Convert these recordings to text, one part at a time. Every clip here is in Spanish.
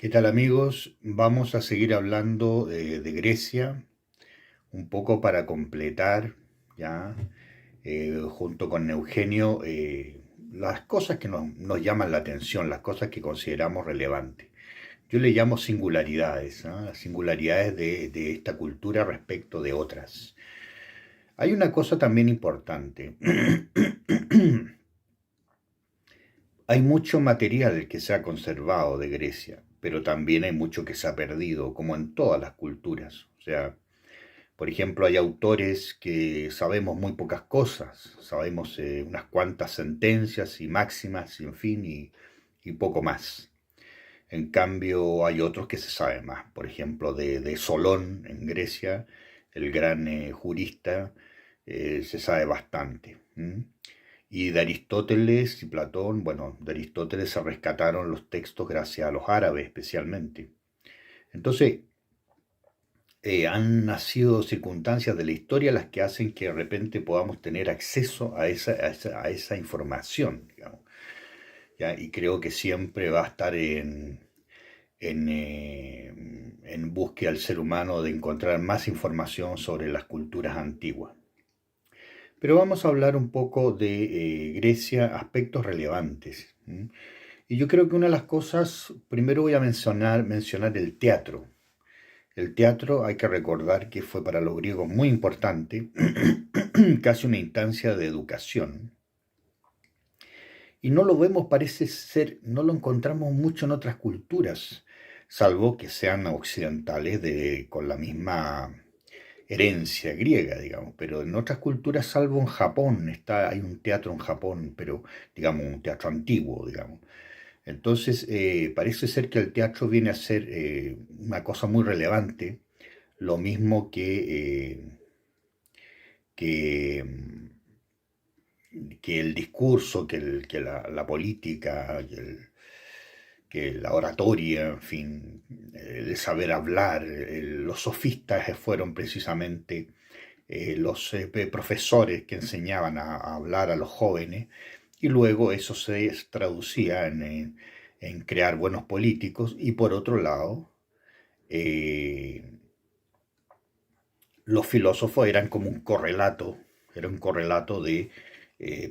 ¿Qué tal amigos? Vamos a seguir hablando de Grecia, un poco para completar, ya, junto con Eugenio, las cosas que nos llaman la atención, las cosas que consideramos relevantes. Yo le llamo singularidades, ¿ah? Las singularidades de esta cultura respecto de otras. Hay una cosa también importante. Hay mucho material que se ha conservado de Grecia, pero también hay mucho que se ha perdido, como en todas las culturas. O sea, por ejemplo, hay autores que sabemos muy pocas cosas, sabemos unas cuantas sentencias y máximas, y en fin, y poco más. En cambio, hay otros que se sabe más. Por ejemplo, de Solón en Grecia, el gran jurista, se sabe bastante. ¿M? Y de Aristóteles y Platón, bueno, de Aristóteles se rescataron los textos gracias a los árabes especialmente. Entonces, han nacido circunstancias de la historia las que hacen que de repente podamos tener acceso a esa información, digamos, ¿ya? Y creo que siempre va a estar en búsqueda del ser humano de encontrar más información sobre las culturas antiguas. Pero vamos a hablar un poco de Grecia, aspectos relevantes. ¿M? Y yo creo que una de las cosas, primero voy a mencionar el teatro. El teatro hay que recordar que fue para los griegos muy importante, casi una instancia de educación. Y no lo vemos, parece ser, no lo encontramos mucho en otras culturas, salvo que sean occidentales con la misma herencia griega, digamos. Pero en otras culturas, salvo en Japón, hay un teatro en Japón, pero digamos un teatro antiguo, digamos. Entonces, parece ser que el teatro viene a ser una cosa muy relevante, lo mismo que, que el discurso, que la política, que la oratoria, en fin, el saber hablar. Los sofistas fueron precisamente los profesores que enseñaban a hablar a los jóvenes y luego eso se traducía en crear buenos políticos y por otro lado, eh, los filósofos eran como un correlato, era un correlato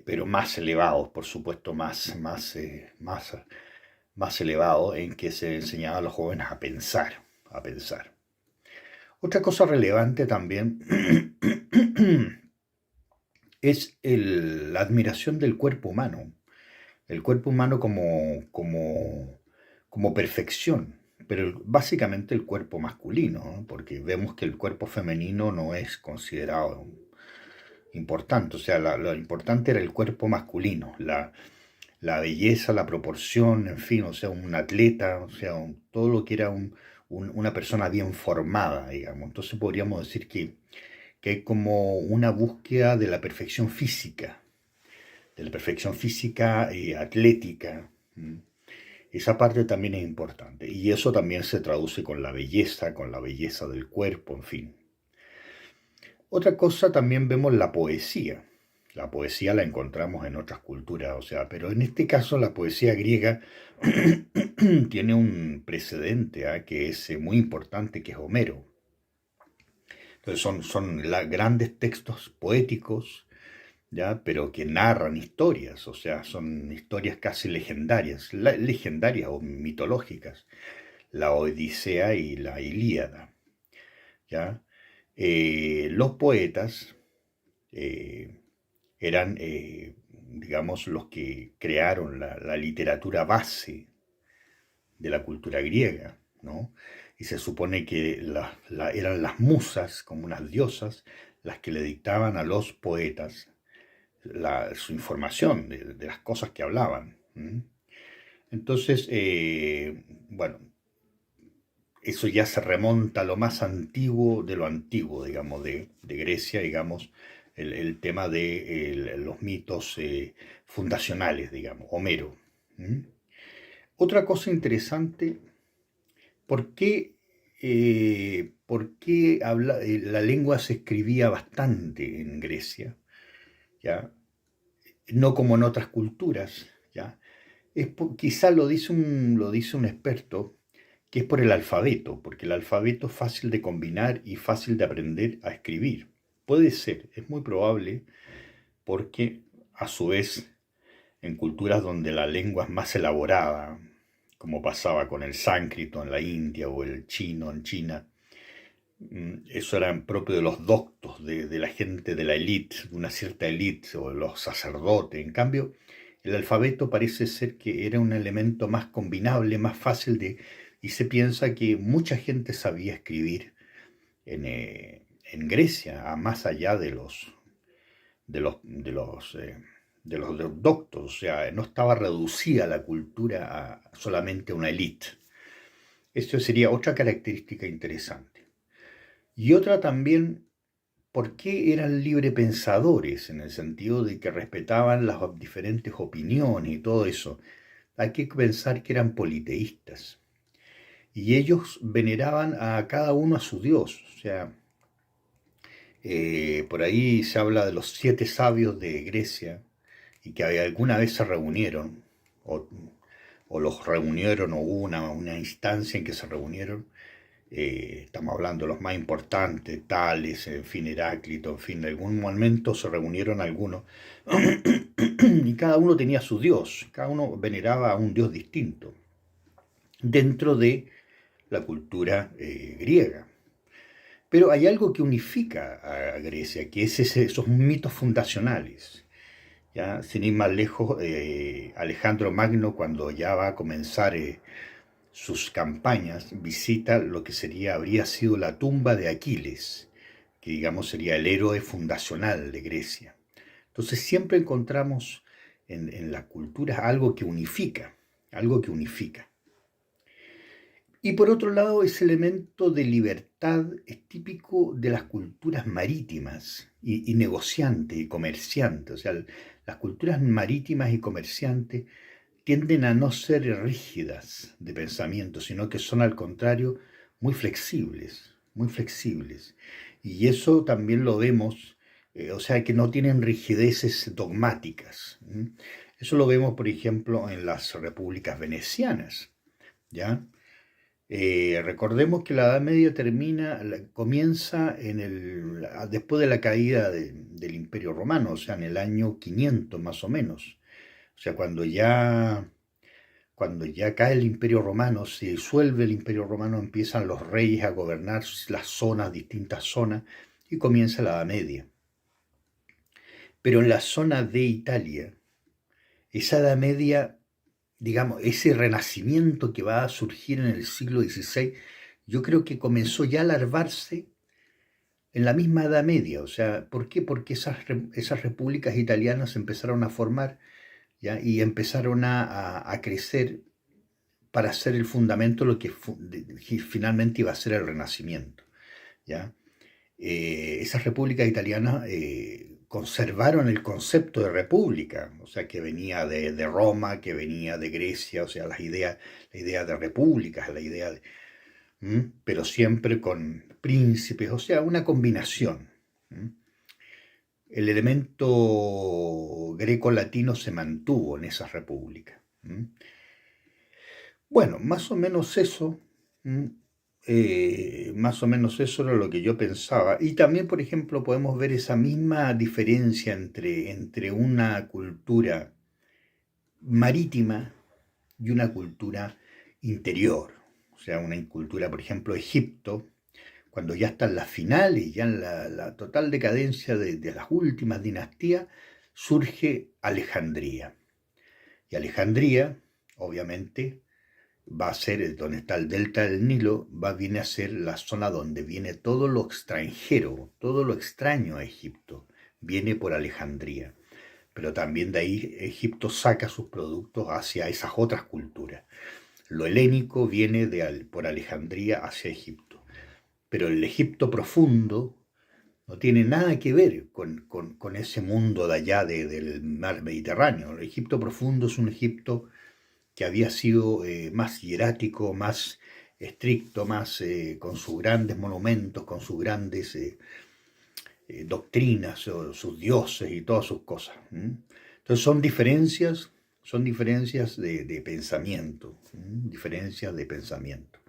pero más elevados, por supuesto, más elevado, en que se enseñaba a los jóvenes a pensar, a pensar. Otra cosa relevante también es la admiración del cuerpo humano, el cuerpo humano como perfección, pero básicamente el cuerpo masculino, ¿no? Porque vemos que el cuerpo femenino no es considerado importante, o sea, lo importante era el cuerpo masculino, la belleza, la proporción, en fin, o sea, un atleta, o sea, todo lo que era una persona bien formada, digamos. Entonces podríamos decir que hay como una búsqueda de la perfección física atlética. Esa parte también es importante. Y eso también se traduce con la belleza del cuerpo, en fin. Otra cosa también vemos la poesía. La poesía la encontramos en otras culturas, o sea, pero en este caso la poesía griega tiene un precedente que es muy importante, que es Homero. Entonces son grandes textos poéticos, ¿ya? Pero que narran historias, o sea, son historias casi legendarias, legendarias o mitológicas, la Odisea y la Ilíada, ¿ya? Los poetas eh, eran, digamos, los que crearon la literatura base de la cultura griega, ¿no? Y se supone que eran las musas, como unas diosas, las que le dictaban a los poetas su información de las cosas que hablaban. ¿M? Entonces, bueno, eso ya se remonta a lo más antiguo de lo antiguo, digamos, de Grecia, digamos, el tema de los mitos fundacionales, digamos, Homero. ¿M? Otra cosa interesante, ¿por qué la lengua se escribía bastante en Grecia? ¿Ya? No como en otras culturas, ¿ya? Quizá lo dice un experto, que es por el alfabeto, porque el alfabeto es fácil de combinar y fácil de aprender a escribir. Puede ser, es muy probable, porque a su vez en culturas donde la lengua es más elaborada, como pasaba con el sánscrito en la India o el chino en China, eso era propio de los doctos, de la gente de la élite, de una cierta élite, o los sacerdotes. En cambio, el alfabeto parece ser que era un elemento más combinable, más fácil de... Y se piensa que mucha gente sabía escribir en Grecia, a más allá de los, de los, de los doctos, o sea, no estaba reducida la cultura a solamente una élite. Esto sería otra característica interesante. Y otra también, ¿por qué eran librepensadores? En el sentido de que respetaban las diferentes opiniones y todo eso. Hay que pensar que eran politeístas. Y ellos veneraban a cada uno a su dios. O sea, por ahí se habla de los 7 sabios de Grecia y que alguna vez se reunieron, o, o los reunieron, o hubo una instancia en que se reunieron. Estamos hablando de los más importantes, Tales, en fin, Heráclito, en fin, en algún momento se reunieron algunos y cada uno tenía su dios, cada uno veneraba a un dios distinto dentro de la cultura griega. Pero hay algo que unifica a Grecia, que es esos mitos fundacionales. Ya, sin ir más lejos, Alejandro Magno, cuando ya va a comenzar sus campañas, visita lo que habría sido la tumba de Aquiles, que digamos sería el héroe fundacional de Grecia. Entonces siempre encontramos en las culturas algo que unifica, algo que unifica. Y por otro lado, ese elemento de libertad es típico de las culturas marítimas y negociantes y comerciantes. O sea, las culturas marítimas y comerciantes tienden a no ser rígidas de pensamiento, sino que son al contrario muy flexibles, muy flexibles. Y eso también lo vemos, o sea, que no tienen rigideces dogmáticas. Eso lo vemos, por ejemplo, en las repúblicas venecianas, ¿ya? Recordemos que la Edad Media comienza después de la caída del Imperio Romano, o sea, en el año 500 más o menos. O sea, cuando ya cae el Imperio Romano, se disuelve el Imperio Romano, empiezan los reyes a gobernar las zonas, distintas zonas, y comienza la Edad Media. Pero en la zona de Italia, esa Edad Media, digamos, ese renacimiento que va a surgir en el siglo XVI, yo creo que comenzó ya a larvarse en la misma Edad Media. O sea, ¿por qué? Porque esas repúblicas italianas empezaron a formar, ¿ya? Y empezaron a crecer para ser el fundamento de lo que finalmente iba a ser el Renacimiento, ¿ya? Esas repúblicas italianas conservaron el concepto de república, o sea, que venía de Roma, que venía de Grecia, o sea, la idea de repúblicas, pero siempre con príncipes, o sea, una combinación. El elemento greco-latino se mantuvo en esas repúblicas. Bueno, más o menos eso era lo que yo pensaba. Y también, por ejemplo, podemos ver esa misma diferencia entre una cultura marítima y una cultura interior. O sea, una cultura, por ejemplo, Egipto, cuando ya están las finales, ya en la total decadencia de las últimas dinastías, surge Alejandría. Y Alejandría, obviamente, va a ser donde está el delta del Nilo, viene a ser la zona donde viene todo lo extranjero, todo lo extraño a Egipto, viene por Alejandría. Pero también de ahí Egipto saca sus productos hacia esas otras culturas. Lo helénico viene por Alejandría hacia Egipto. Pero el Egipto profundo no tiene nada que ver con ese mundo de allá del mar Mediterráneo. El Egipto profundo es un Egipto que había sido más hierático, más estricto, más con sus grandes monumentos, con sus grandes doctrinas, sus dioses y todas sus cosas. Entonces son diferencias de pensamiento, diferencias de pensamiento.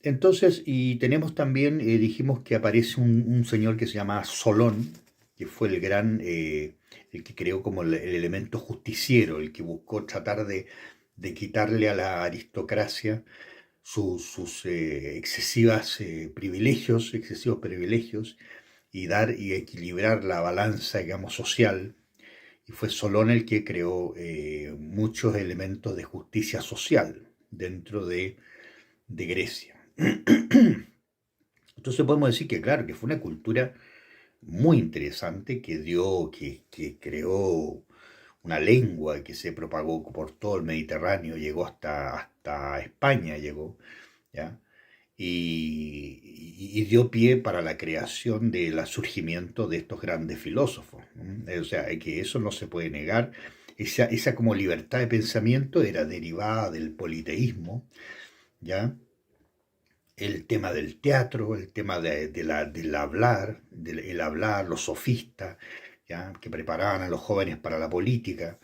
Entonces, y tenemos también, dijimos que aparece un señor que se llama Solón, que fue el gran, el que creó como el elemento justiciero, el que buscó tratar de quitarle a la aristocracia sus excesivos privilegios, y dar y equilibrar la balanza, digamos, social. Y fue Solón el que creó muchos elementos de justicia social dentro de Grecia. Entonces podemos decir que, claro, que fue una cultura muy interesante que creó una lengua que se propagó por todo el Mediterráneo, llegó hasta España, llegó, ¿ya? Y dio pie para la creación del surgimiento de estos grandes filósofos, ¿no? O sea, que eso no se puede negar. Esa como libertad de pensamiento era derivada del politeísmo, ¿ya? El tema del teatro, el tema del hablar, los sofistas, ¿ya? Que preparaban a los jóvenes para la política,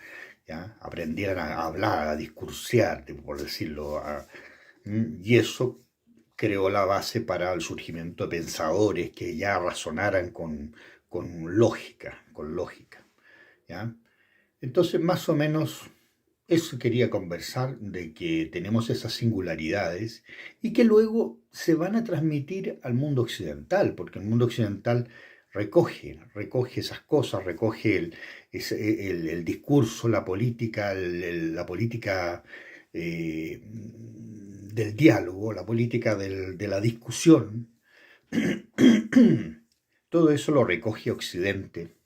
¿ya? Aprendieran a hablar, a discursiar, por decirlo, y eso creó la base para el surgimiento de pensadores que ya razonaran con lógica, ¿ya? Entonces, más o menos, eso quería conversar, de que tenemos esas singularidades y que luego se van a transmitir al mundo occidental, porque el mundo occidental recoge esas cosas, recoge el discurso, la política, la política del diálogo, la política de la discusión. Todo eso lo recoge Occidente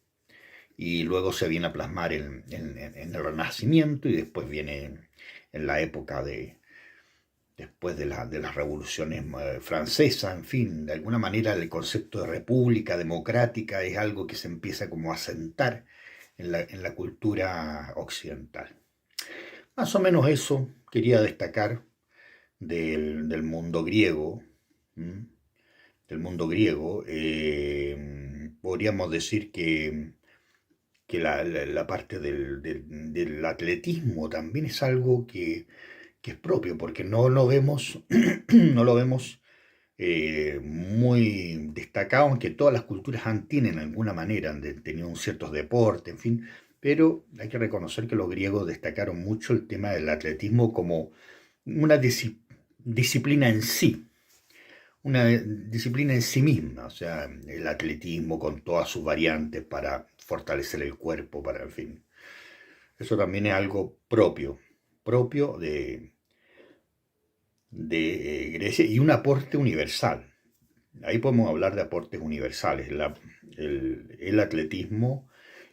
y luego se viene a plasmar en el Renacimiento, y después viene en la época después de las revoluciones francesas, en fin, de alguna manera el concepto de república democrática es algo que se empieza como a sentar en la cultura occidental. Más o menos eso quería destacar del mundo griego. ¿M? Del mundo griego. Podríamos decir que la parte del atletismo también es algo que es propio, porque no lo vemos, no lo vemos muy destacado, aunque todas las culturas han tienen de alguna manera, han tenido ciertos deportes, en fin, pero hay que reconocer que los griegos destacaron mucho el tema del atletismo como una disciplina en sí, una disciplina en sí misma, o sea, el atletismo con todas sus variantes para fortalecer el cuerpo, para, en fin. Eso también es algo propio de Grecia, y un aporte universal. Ahí podemos hablar de aportes universales. El atletismo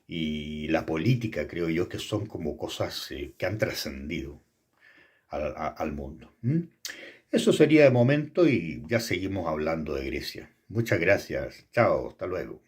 y la política, creo yo, que son como cosas que han trascendido al mundo. ¿Mm? Eso sería de momento, y ya seguimos hablando de Grecia. Muchas gracias. Chao, hasta luego.